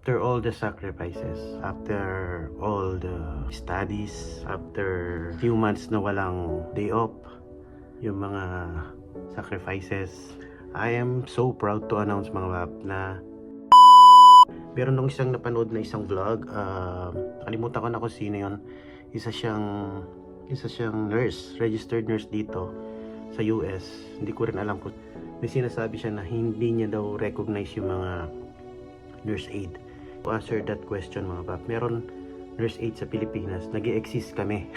After all the sacrifices, after all the studies, after few months na walang day off, yung mga sacrifices, I am so proud to announce mga bab na meron nung isang napanood na isang vlog, kalimutan ko na kung sino yun. Isa siyang nurse, registered nurse dito sa US. Hindi ko rin alam kung may sinasabi siya na hindi niya daw recognize yung mga nurse aid. To answer that question mga bab, meron nurse aid sa Pilipinas, nag-e-exist kami.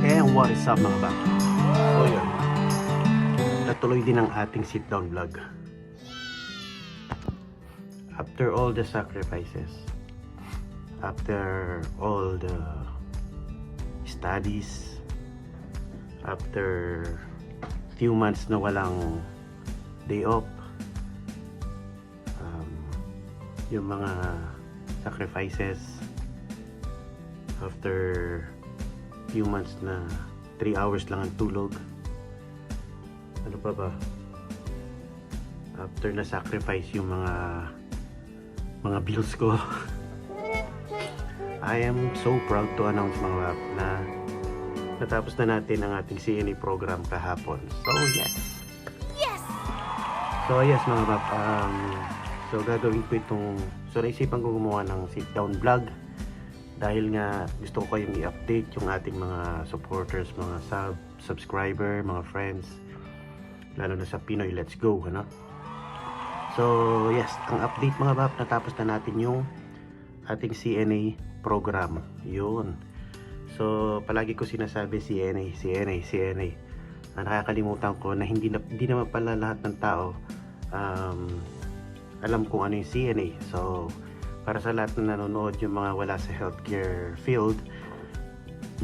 And what is up mga bab? So yun, natuloy din ang ating sit down vlog. After all the sacrifices, after all the studies, after few months na walang day off, yung mga sacrifices, after few months na 3 hours lang ang tulog, ano pa ba, after na sacrifice yung mga bills ko. I am so proud to announce mga bab na natapos na natin ang ating CNA program kahapon. So yes mga bab, so gagawin ko naisipan ko gumawa ng sit down vlog dahil nga gusto ko kayong i-update yung ating mga supporters, mga subscriber, mga friends, lalo na sa Pinoy Let's Go, ano? So yes, ang update mga bab, natapos na natin yung ating CNA program. Yun. So palagi ko sinasabi CNA. Nakakalimutan ko na hindi naman pala lahat ng tao alam kung ano yung CNA. So para sa lahat na nanonood, yung mga wala sa healthcare field,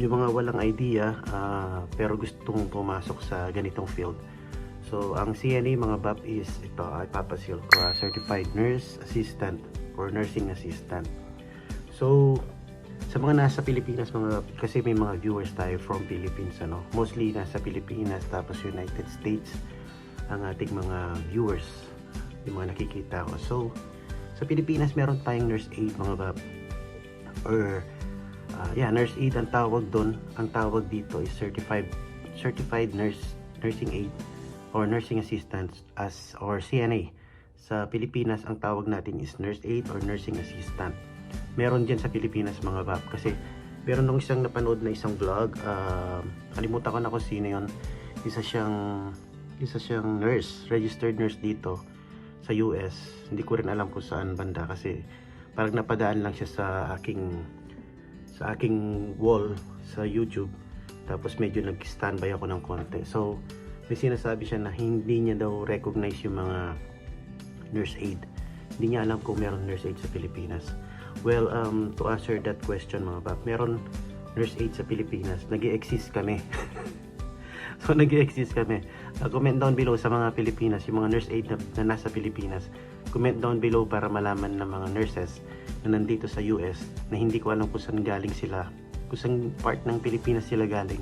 yung mga walang idea pero gustong pumasok sa ganitong field. So ang CNA mga bab is ito, ipapasil ko, Certified Nurse Assistant or Nursing Assistant. So sa mga nasa Pilipinas mga bab, kasi may mga viewers tayo from Philippines, ano, mostly nasa Pilipinas tapos United States ang ating mga viewers, yung mga nakikita ko. So sa Pilipinas meron tayong nurse aid mga bab, or nurse aid ang tawag doon. Ang tawag dito is certified nursing aid or nursing assistant or CNA. Sa Pilipinas ang tawag natin is nurse aid or nursing assistant. Meron dyan sa Pilipinas mga bab, kasi meron nung isang napanood na isang vlog, kalimutan ko na kung sino yun. Isa siyang nurse, registered nurse dito sa US. Hindi ko rin alam kung saan banda kasi parang napadaan lang siya sa aking wall sa YouTube, tapos medyo nag-standby ako ng konti. So may sinasabi siya na hindi niya daw recognize yung mga nurse aid. Hindi niya alam kung meron nurse aid sa Pilipinas. Well, to answer that question mga bab, meron nurse aid sa Pilipinas, nag-e-exist kami. So nag-e-exist kami. Comment down below sa mga Pilipinas, yung mga nurse aid na nasa Pilipinas. Comment down below para malaman ng mga nurses na nandito sa US na hindi ko alam kung saan galing sila, kung saan part ng Pilipinas sila galing,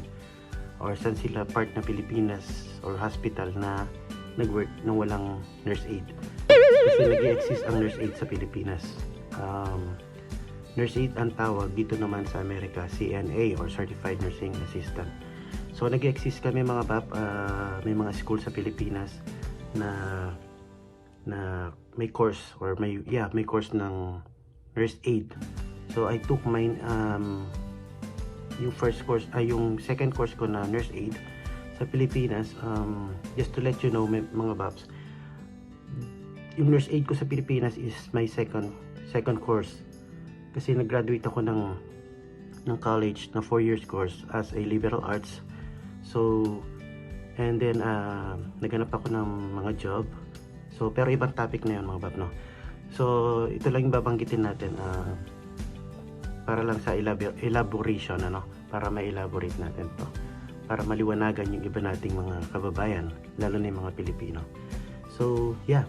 or saan sila part ng Pilipinas or hospital na nag-work na walang nurse aid. Kasi nag-e-exist ang nurse aid sa Pilipinas. Nurse aid ang tawag dito naman sa Amerika, CNA or Certified Nursing Assistant. So nag-exist kami mga bab, may mga school sa Pilipinas na may course or may course ng nurse aid. So I took mine, yung first course ay yung second course ko na nurse aid sa Pilipinas. Just to let you know mga babs, yung nurse aid ko sa Pilipinas is my second course, kasi nag-graduate ako ng college na 4 years course as a liberal arts. So and then naghanap ako ng mga job. So pero ibang topic na yun mga bab, no? So ito lang yung babanggitin natin para lang sa elaboration, ano, para ma-elaborate natin to, para maliwanagan yung iba nating mga kababayan, lalo na yung mga Pilipino. So yeah,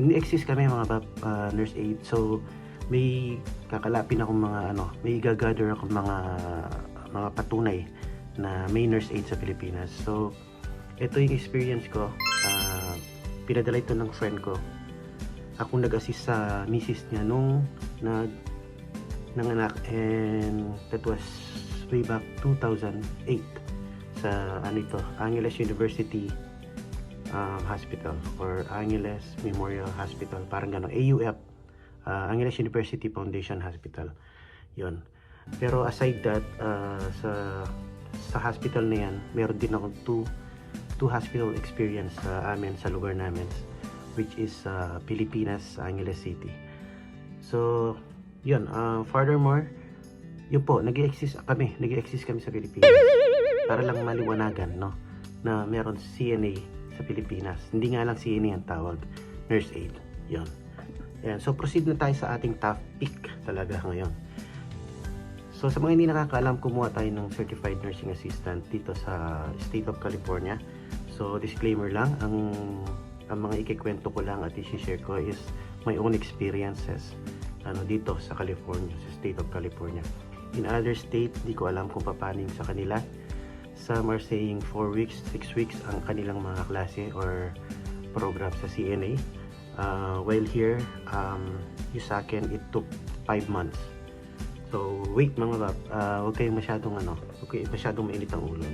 nag-exist kami mga nurse aid. So may kakalapin akong mga may gagather akong mga patunay na may nurse aid sa Pilipinas. So ito yung experience ko. Pinadala ito ng friend ko. Ako nag-assist sa misis niya nung nanganak, and that was way back 2008 sa Angeles University Hospital or Angeles Memorial Hospital, parang gano'n, AUF, Angeles University Foundation Hospital, yon. Pero aside that, sa hospital na yan, meron din ako two hospital experience sa lugar namin, which is Pilipinas, Angeles City. So yun, furthermore, yun po, nag-exist kami sa Pilipinas, para lang maliwanagan, no, na meron CNA sa Pilipinas. Hindi nga lang CNA ang tawag, nurse aid. Yun. Yan. So proceed na tayo sa ating topic talaga ngayon. So sa mga hindi nakakaalam, kumuha tayo ng Certified Nursing Assistant dito sa State of California. So disclaimer lang, ang mga ikikwento ko lang at i-share ko is my own experiences dito sa California, sa State of California. In other state, di ko alam kung paano sa kanila. Some are saying 4 weeks, 6 weeks ang kanilang mga klase or program sa CNA. While here, sa akin, it took 5 months. So, wait mga huwag kayong masyadong mainit ang ulo.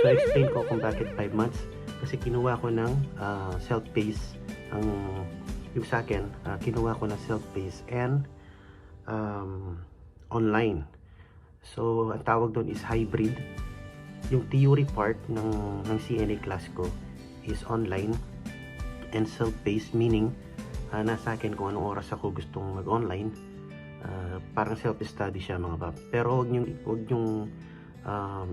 So, explain ko kung bakit 5 months. Kasi kinuha ko ng self-paced, yung sa akin, kinuha ko ng self-paced and online. So, ang tawag doon is hybrid. Yung theory part ng CNA class ko is online and self-paced, meaning nasa akin kung anong oras ako gustong mag-online. Parang self-study siya mga bab. Pero huwag nyong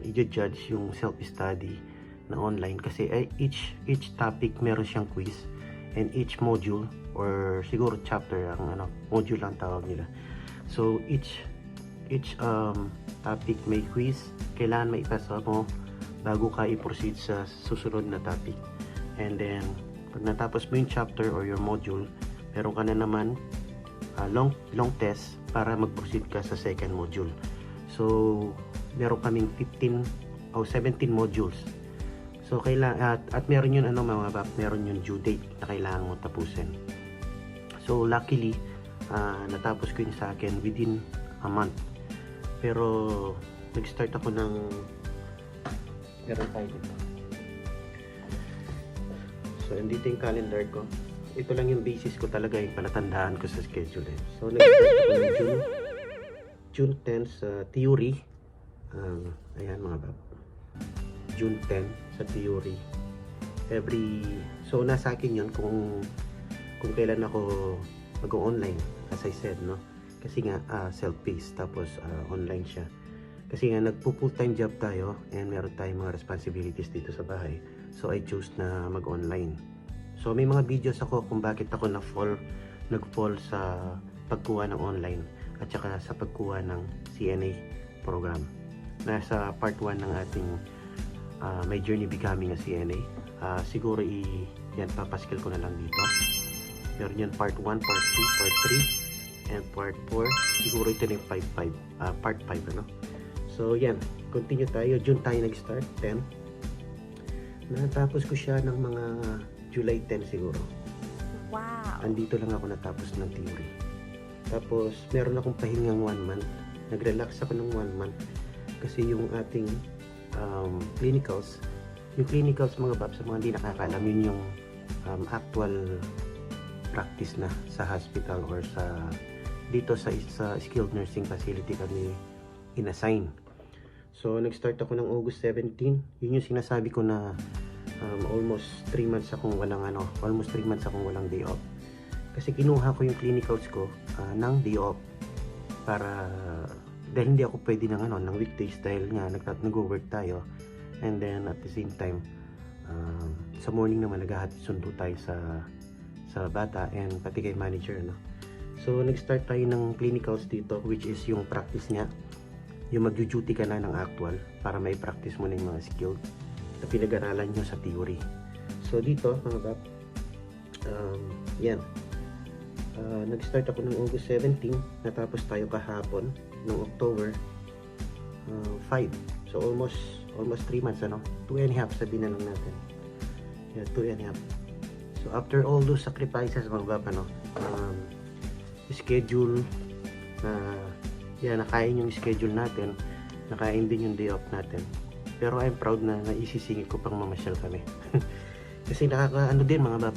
i-judge yung self-study na online kasi each topic meron siyang quiz, and each module or siguro chapter ang module lang tawag nila. So each topic may quiz, kailangan maipasa mo bago ka i-proceed sa susunod na topic. And then pag natapos mo yung chapter or your module, meron ka na naman long test para mag-proceed ka sa second module. So meron kaming 15 o 17 modules. So kailangan at meron yun meron yung due date na kailangan mo tapusin. So luckily natapos ko yun sa akin within a month. Pero nag-start ako ng meron tayo dito. So andito yung calendar ko. Ito lang yung basis ko talaga, yung palatandaan ko sa schedule. So nag-start ako ng June 10 sa theory. Ayan mga bab. June 10 sa theory. So nasa akin yun kung kailan ako mag-online, as I said, no? Kasi nga self-paced, tapos online siya. Kasi nga nagpo-full-time job tayo and meron tayong mga responsibilities dito sa bahay. So I chose na mag-online. So may mga videos ako kung bakit ako nag-fall sa pagkuha ng online at saka sa pagkuha ng CNA program. Nasa part 1 ng ating My Journey Becoming a CNA. Siguro yan papaskil ko na lang dito. Meron yan part 1, part 2, part 3, and part 4. Siguro ito na yung part 5, ano? So yan, continue tayo. June tayo nag-start, 10. Natapos ko siya ng mga July 10 siguro. Wow! Andito lang ako natapos ng theory. Tapos meron akong pahingang 1 month. Nag-relax ako ng 1 month. Kasi yung ating clinicals, mga bab, sa mga hindi nakakaalam, yun yung actual practice na sa hospital or dito sa skilled nursing facility kami inassign. So nag-start ako ng August 17. Yun yung sinasabi ko na almost 3 months akong walang day off. Kasi kinuha ko yung clinicals ko ng day off para dahil hindi ako pwede ng weekdays dahil nga nag-work tayo, and then at the same time sa morning naman naghahatid sundo tayo sa bata and pati kay manager, no? So nag-start tayo ng clinicals dito, which is yung practice niya, yung mag-duty ka na ng actual para may practice mo na yung mga skill na pinag-aralan nyo sa theory. So dito mga bab, yan Nag-start ako ng August 17, natapos tayo kahapon ng October 5. So almost 3 months, ano? 2.5 sabihin na lang natin. Yeah, 2.5. So after all those sacrifices, mga bab, ano, schedule nakain yung schedule natin, nakain din yung day off natin. Pero I'm proud na naisisingit ko pang mamasyal kami. Kasi nakaka-ano din, mga bab,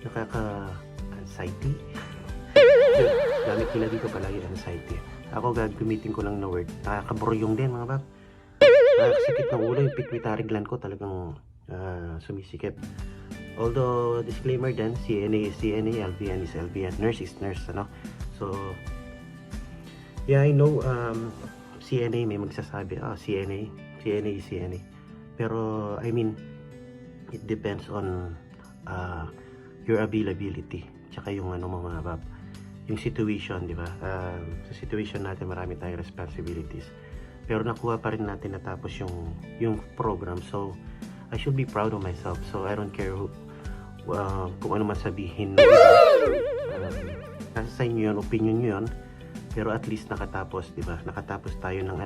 nakaka-anxiety. Gamit nila dito palagi anxiety. Ako gagamitin ko lang na word. Nakakaburyong din, mga bab. Sakit ng ulo, yung pituitary gland ko talagang sumisikip. Although, disclaimer din, CNA is CNA, LVN is LVN, nurse is nurse, ano? So, yeah, I know, CNA may magsasabi, CNA is CNA. Pero, I mean, it depends on your availability. Tsaka yung mga bab, yung situation, di ba? Sa situation natin, marami tayong responsibilities. Pero nakuha pa rin natin natapos yung program. So, I should be proud of myself. So, I don't care kung ano man sabihin. Nasa sa inyo yun, opinion nyo yun. Pero at least nakatapos, di ba? Nakatapos tayo ng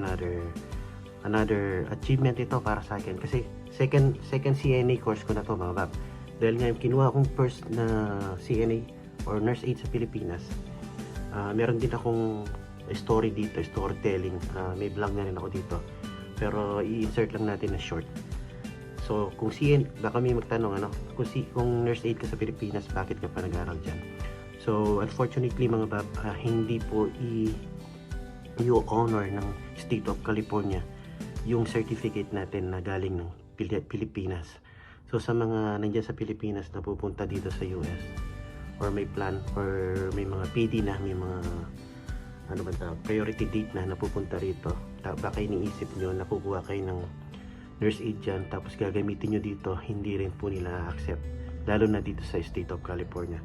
another achievement ito para sa akin. Kasi second CNA course ko na to, mga bab. Dahil nga kinuha akong first na CNA or nurse aid sa Pilipinas. Meron din akong story dito, storytelling. May vlog na rin ako dito. Pero i-insert lang natin na short. So, kung baka may magtanong, ano, kung nurse aid ka sa Pilipinas, bakit ka pa nag-aral dyan? So, unfortunately, mga bab, hindi po i-honor ng State of California yung certificate natin na galing ng Pilipinas. So, sa mga nandiyan sa Pilipinas na pupunta dito sa US, or may plan, or may mga PD na, may mga priority date na napupunta rito, baka iniisip nyo na kukuha kayo ng nurse aid dyan, tapos gagamitin nyo dito, hindi rin po nila accept, lalo na dito sa State of California.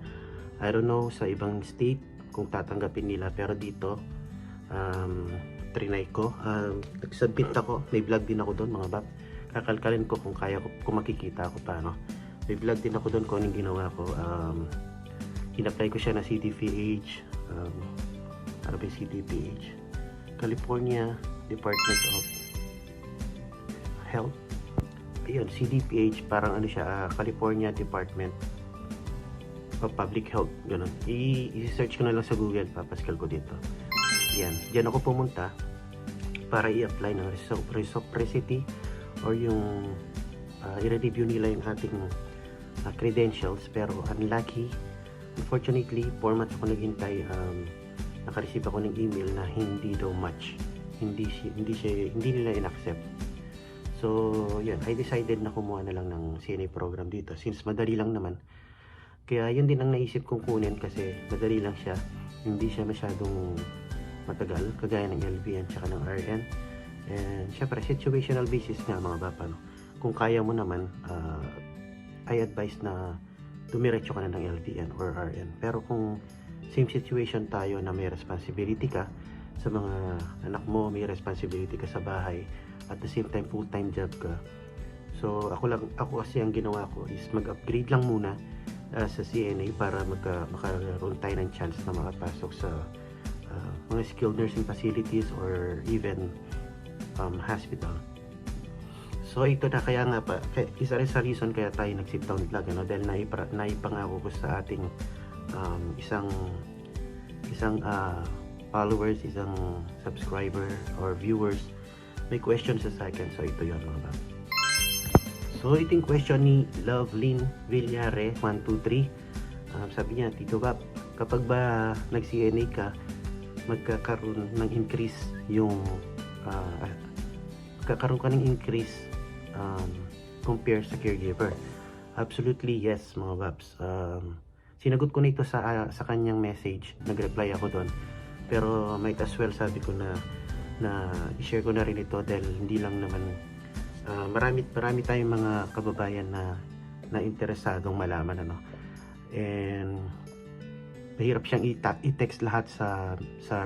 I don't know sa ibang state kung tatanggapin nila, pero dito trinay ko, nagsubmit ako, may vlog din ako doon, mga bab. Kakalkalin ko kung kaya ko, kung makikita ako pa, no? May vlog din ako doon kung anong ginawa ko. In-apply ko siya na CDPH, ano ba yung CDPH? California Department of Health. Ayun, CDPH, parang ano siya, California Department of Public Health, ganun. I-search ko na lang sa Google, papaskal ko dito. Yan, diyan ako pumunta para i-apply ng reciprocity or yung i-review nila yung ating credentials. Pero unfortunately, 4 months ako naghintay, naka-receive ako ng email na hindi daw match, hindi nila in-accept. So, yun, I decided na kumuha na lang ng CNA program dito since madali lang naman. Kaya yun din ang naisip kong kunin kasi madali lang siya. Hindi siya masyadong matagal, kagaya ng LVN tsaka ng RN. And syempre, situational basis nga, mga bapa, no? Kung kaya mo naman, I advise na dumiretso ka na ng LVN or RN. Pero kung same situation tayo na may responsibility ka sa mga anak mo, may responsibility ka sa bahay, at the same time full-time job ka. So ako kasi ang ginawa ko is mag-upgrade lang muna sa CNA para makaroon tayo ng chance na makapasok sa mga skilled nursing facilities or even hospital. So ito na, kaya nga pa, isa rin sa reason kaya tayo nag-sit down vlog, ano, dahil naipangako ko sa ating isang followers, isang subscriber or viewers, may question sa akin. So ito yun, mga bab. So ito yung question ni Lovelyn Villare 123. Sabi niya, Tito Bab, kapag ba nag-CNA ka, magkakaroon ng increase yung magkakaroon ka ng increase compare sa caregiver? Absolutely yes, mga babs. Sinagot ko na ito sa kanyang message, nag-reply ako doon, pero might as well sabi ko na i-share ko na rin ito dahil hindi lang naman marami tayong mga kababayan na interesadong malaman, ano. And mahirap siyang i-text lahat sa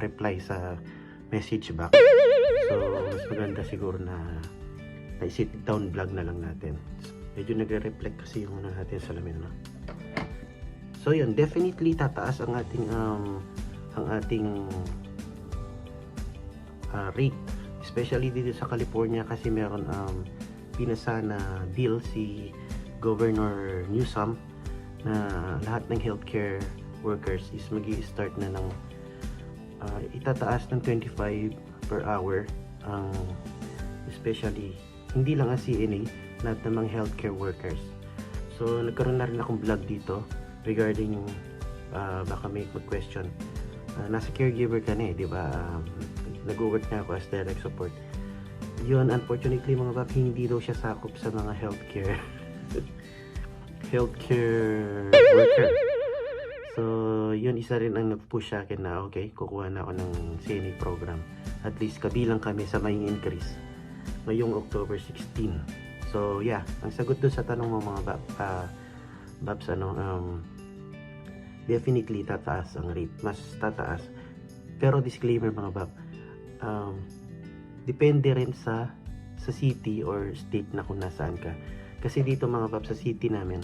reply sa message box. So mas maganda siguro na sit down vlog na lang natin. Medyo nagre-reflect kasi yung natin sa lamin, no? So yun, definitely tataas ang ating rate, especially dito sa California kasi meron pinasa na bill si Governor Newsom na lahat ng healthcare workers is magi-start na ng itataas ng 25 per hour ang especially hindi lang ang CNA, lahat ng mga healthcare workers. So nagkaroon na rin akong vlog dito regarding baka may mag-question. Nasa caregiver ka na di ba? Nag-work na ako as direct support. Yun, unfortunately mga bab, hindi daw siya sakop sa mga healthcare worker. So, yun isa rin ang nag-push sa akin na okay, kukuha na ako ng CNA program. At least kabilang kami sa may increase ngayong October 16. So, yeah, ang sagot doon sa tanong mo mga babs, definitely tataas ang rate, mas tataas. Pero disclaimer mga bab, depende rin sa city or state na kung nasaan ka. Kasi dito mga bab sa city namin,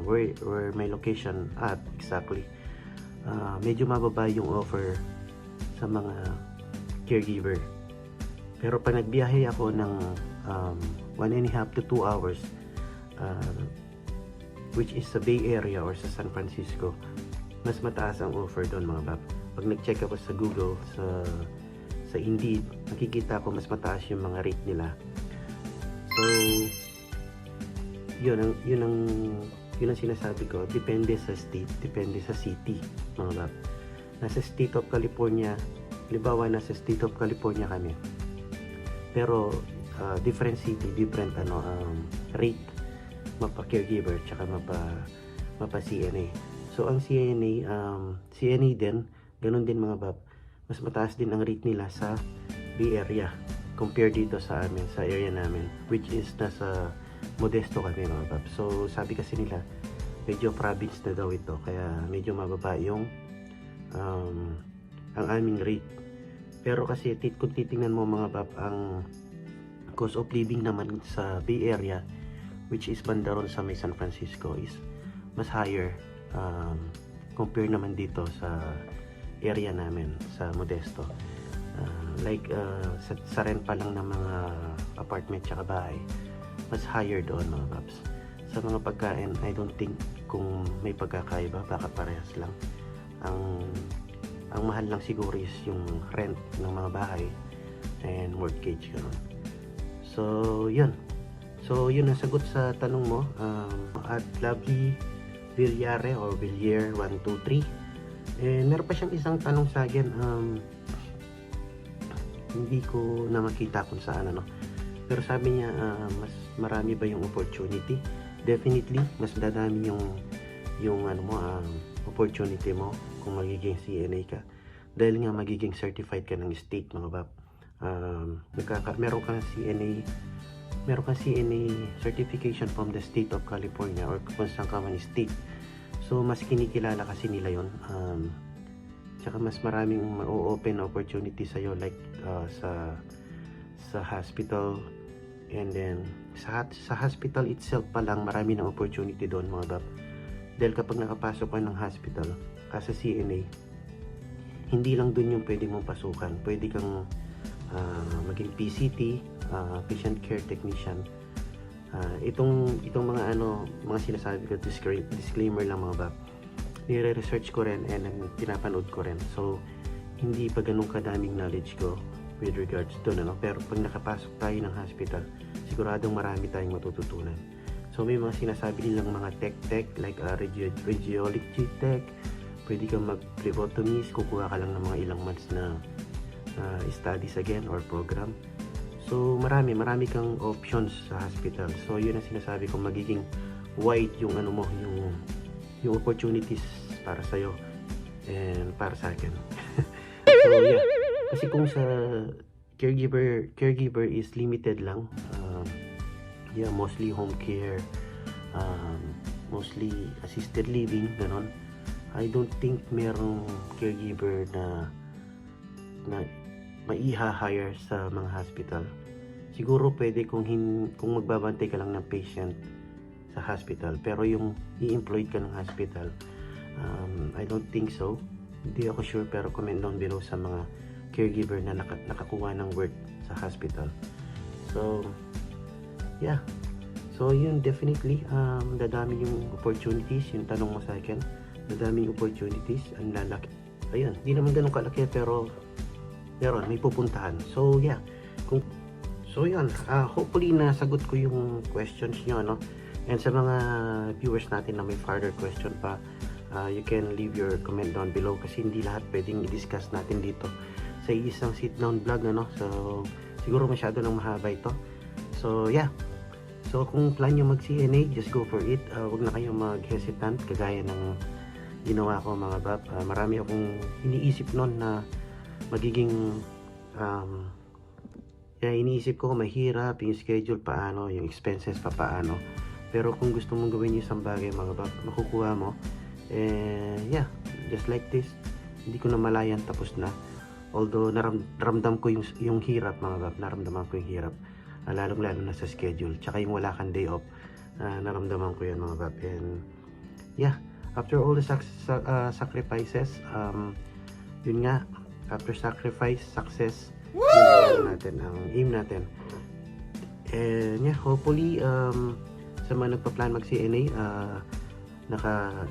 where my location at exactly, medyo mababa yung offer sa mga caregiver. Pero pag nagbiyahe ako ng 1.5 to 2 hours, which is sa Bay Area or sa San Francisco, mas mataas ang offer doon mga bab. Pag nag-check ako sa Google, sa Indeed, nakikita ko mas mataas yung mga rate nila. So, yun ang sinasabi ko, depende sa state, depende sa city mga bab. Nasa State of California, halimbawa nasa State of California kami, pero different city, different rate mapa caregiver tsaka mapa CNA. So ang CNA din, ganun din mga bab, mas mataas din ang rate nila sa Bay Area compare dito sa amin, sa area namin, which is nasa Modesto kami mga bab. So sabi kasi nila medyo province na daw ito, kaya medyo mababa yung ang aming rate. Pero kasi kung titingnan mo mga bab, ang cost of living naman sa Bay Area, which is banda ron sa may San Francisco, is mas higher compare naman dito sa area namin sa Modesto. Sa rent pa lang ng mga apartment tsaka bahay, mas higher doon mga paps. Sa mga pagkain, I don't think kung may pagkakaiba, baka parehas lang. Ang mahal lang siguro is yung rent ng mga bahay and mortgage gano'n. So yun ang sagot sa tanong mo. At Lovely Villare or Villier 123. Meron pa siyang isang tanong sa akin, hindi ko na makita kung saan pero sabi niya, mas marami ba yung opportunity? Definitely mas dadami yung opportunity mo kung magiging CNA ka, dahil nga magiging certified ka ng state mga bab. Meron kang CNA certification from the state of California or kung saan ka man state. So mas kinikilala kasi nila yon. Tsaka mas maraming ma-open na opportunity sa'yo, like sa hospital, and then sa hospital itself pa lang marami ng opportunity doon mga bab. Dahil kapag nakapasok ka ng hospital kasi CNA, hindi lang doon yung pwede mong pasukan. Pwede kang maging PCT, patient care technician. Itong mga sinasabi ko, disclaimer lang mga bab, nire-research ko rin and pinapanood ko rin. So hindi pa ganun kadaming knowledge ko with regards to pero pag nakapasok tayo ng hospital, siguradong marami tayong matututunan. So may mga sinasabi nilang mga tech like radiology tech, pwede kang mag-phlebotomist, kukuha ka lang ng mga ilang months na studies again or program. So marami kang options sa hospital. So yun ang sinasabi ko, magiging wide yung yung opportunities para sa iyo and para sa akin. So yeah, kasi kung sa caregiver is limited lang, mostly home care, mostly assisted living, ganon. I don't think merong caregiver na maiha-hire sa mga hospital. Siguro pwede kung magbabantay ka lang ng patient sa hospital, pero yung i-employed ka ng hospital, I don't think so. Hindi ako sure, pero comment down below sa mga caregiver na nakakuha ng work sa hospital. So, yeah. So, yun, definitely, dadami yung opportunities. Yung tanong mo sa akin, dadami yung opportunities. Ang lalaki. Ayun, di naman ganun kalaki, pero meron, may pupuntahan. So, yeah. So, yun. Hopefully, nasagot ko yung questions nyo, no? And sa mga viewers natin na may further question pa, you can leave your comment down below kasi hindi lahat pwedeng i-discuss natin dito sa isang sit-down vlog, ano? So, siguro masyado nang mahaba ito. So, yeah. So, kung plan nyo mag-CNA, just go for it. Huwag na kayong mag-hesitant, kagaya ng ginawa ko, mga bab. Marami akong iniisip noon na magiging, iniisip ko mahirap, yung schedule paano, yung expenses pa paano. Pero kung gusto mong gawin yung isang bagay, mga bab, makukuha mo. Yeah, just like this, hindi ko na malayan, tapos na. Although, naramdam ko yung hirap, mga bab, naramdaman ko yung hirap. Lalong-lalo na sa schedule. Tsaka yung wala kang day off, naramdaman ko yan, mga bab. And yeah, after all the sacrifices, yun nga, after sacrifice, success, yun natin, ang aim natin. And yeah, hopefully, sa mga nagpa-plan mag-CNA,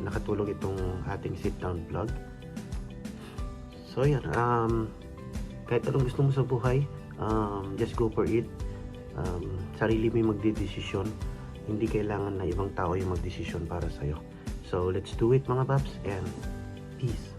nakatulong itong ating sit-down vlog. So yan, kahit anong gusto mo sa buhay, just go for it. Sarili mo yung magdedesisyon, hindi kailangan na ibang tao yung magdesisyon para sa'yo. So let's do it, mga babs, and peace.